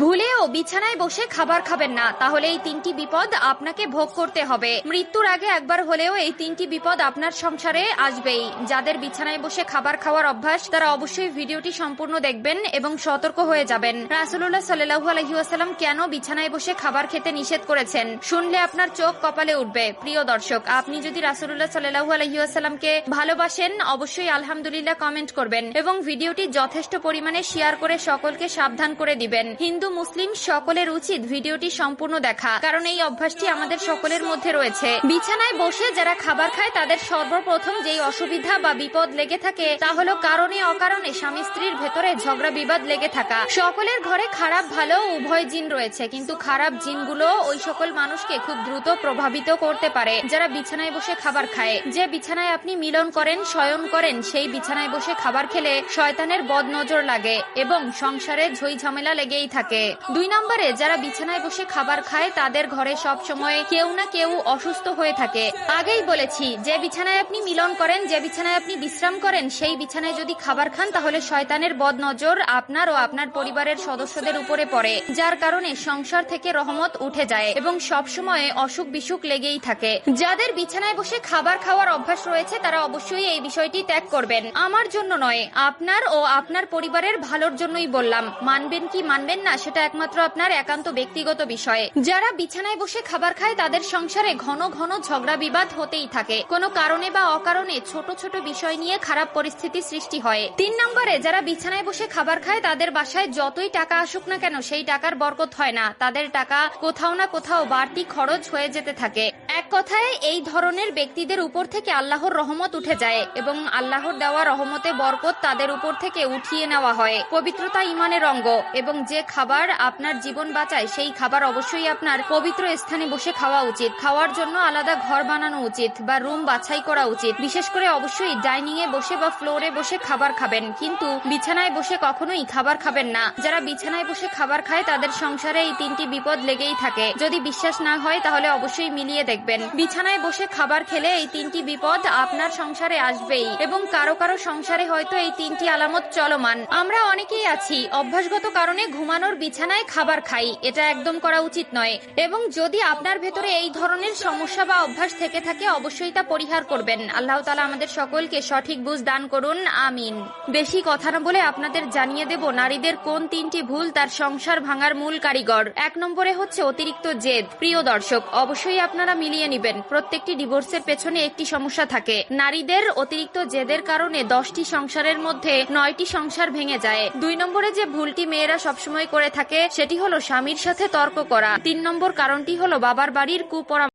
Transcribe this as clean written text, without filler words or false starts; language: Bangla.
ভুলেও বিছানায় বসে খাবার খাবেন না, তাহলে এই তিনটি বিপদ আপনাকে ভোগ করতে হবে। মৃত্যুর আগে একবার হলেও এই তিনটি বিপদ আপনার সংসারে আসবেই। যাদের বিছানায় বসে খাবার খাওয়ার অভ্যাস তারা অবশ্যই ভিডিওটি সম্পূর্ণ দেখবেন এবং সতর্ক হয়ে যাবেন। রাসূলুল্লাহ সাল্লাল্লাহু আলাইহি ওয়াসাল্লাম কেন বিছানায় বসে খাবার খেতে নিষেধ করেছেন, শুনলে আপনার চোখ কপালে উঠবে। প্রিয় দর্শক, আপনি যদি রাসূলুল্লাহ সাল্লাল্লাহু আলাইহি ওয়াসাল্লামকে ভালোবাসেন অবশ্যই আলহামদুলিল্লাহ কমেন্ট করবেন এবং ভিডিওটি যথেষ্ট পরিমাণে শেয়ার করে সকলকে সাবধান করে দিবেন। হিন্দু মুসলিম সকলের উচিত ভিডিওটি সম্পূর্ণ দেখা, কারণ এই অভ্যাসটি আমাদের সকলের মধ্যে রয়েছে। বিছানায় বসে যারা খাবার খায় তাদের সর্বপ্রথম যেই অসুবিধা বা বিপদ লেগে থাকে তা হলো কারণে অকারণে স্বামী স্ত্রীর ভেতরে ঝগড়া বিবাদ লেগে থাকা। সকলের ঘরে খারাপ ভালো উভয় জিন রয়েছে, কিন্তু খারাপ জিনগুলো ওই সকল মানুষকে খুব দ্রুত প্রভাবিত করতে পারে যারা বিছানায় বসে খাবার খায়। যে বিছানায় আপনি মিলন করেন, শয়ন করেন, সেই বিছানায় বসে খাবার খেলে শয়তানের বদনজর লাগে এবং সংসারে ঝই ঝামেলা লেগেই থাকে। 2 নম্বরে, যারা বিছানায় বসে খাবার খায় তাদের ঘরে সব সময় কেউ না কেউ অসুস্থ হয়ে থাকে। আগেই বলেছি, যে বিছানায় আপনি মিলন করেন, যে বিছানায় আপনি বিশ্রাম করেন, সেই বিছানায় যদি খাবার খান তাহলে শয়তানের বদনজর আপনার ও আপনার পরিবারের সদস্যদের উপরে পড়ে, যার কারণে সংসার থেকে রহমত উঠে যায় এবং সব সময় অসুখ বিসুখ লেগেই থাকে। যাদের বিছানায় বসে খাবার খাওয়ার অভ্যাস রয়েছে তারা অবশ্যই এই বিষয়টি ত্যাগ করবেন। আমার জন্য নয়, আপনার ও আপনার পরিবারের ভালোর জন্যই বললাম। মানবেন কি মানবেন না সেটা একমাত্র আপনার একান্ত ব্যক্তিগত বিষয়। যারা বিছানায় বসে খাবার খায় তাদের সংসারে ঘন ঘন ঝগড়া বিবাদ হতেই থাকে। কোনো কারণে বা অকারণে ছোট ছোট বিষয় নিয়ে খারাপ পরিস্থিতি সৃষ্টি হয়। 3 নম্বরে, যারা বিছানায় বসে খাবার খায় তাদের বাসায় যতই টাকা আসুক না কেন সেই টাকার বরকত হয় না। তাদের টাকা কোথাও না কোথাও বাড়তি খরচ হয়ে যেতে থাকে। এক কথায় এই ধরনের ব্যক্তিদের উপর থেকে আল্লাহর রহমত উঠে যায় এবং আল্লাহর দেওয়া রহমতে বরকত তাদের উপর থেকে উঠিয়ে নেওয়া হয়। পবিত্রতা ইমানের অঙ্গ এবং যে খাবার আপনার জীবন বাঁচায় সেই খাবার অবশ্যই আপনার পবিত্র স্থানে বসে খাওয়া উচিত। খাওয়ার জন্য আলাদা ঘর বানানো উচিত বা রুম বাছাই করা উচিত। বিশেষ করে অবশ্যই ডাইনিং এ বসে বা ফ্লোরে বসে খাবার খাবেন, কিন্তু বিছানায় বসে কখনোই খাবার খাবেন না। যারা বিছানায় বসে খাবার খায় তাদের সংসারে এই 3টি বিপদ লেগেই থাকে। যদি বিশ্বাস না হয় তাহলে অবশ্যই মিলিয়ে দেখবেন। বিছানায় বসে খাবার খেলে এই 3টি বিপদ আপনার সংসারে আসবেই এবং কারো কারো সংসারে হয়তো এই 3টি আলামত চলমান। আমরা অনেকেই আছি অভ্যাসগত কারণে ঘুমানোর বিছানায় খাবার খাই, এটা একদম করা উচিত নয় এবং যদি আপনার ভেতরে এই ধরনের সমস্যা বা অভ্যাস থেকে থাকে অবশ্যই তা পরিহার করবেন। আল্লাহ তাআলা আমাদের সকলকে সঠিক বুঝ দান করুন, আমিন। বেশি কথা না বলে আপনাদের জানিয়ে দেব নারীদের কোন 3টি ভুল তার সংসার ভাঙার মূল কারিগর। 1 নম্বরে হচ্ছে অতিরিক্ত জেদ। প্রিয় দর্শক, অবশ্যই আপনারা মিলিয়ে নেবেন, প্রত্যেকটি ডিভোর্সের পেছনে একটি সমস্যা থাকে। নারীদের অতিরিক্ত জেদের কারণে 10টি সংসারের মধ্যে 9টি সংসার ভেঙে যায়। 2 নম্বরে যে ভুলটি মেয়েরা সবসময় করে থাকে সেটি হলো স্বামীর সাথে তর্ক করা। 3 নম্বর কারণটি হলো বাবার বাড়ির কুপরামর্শ।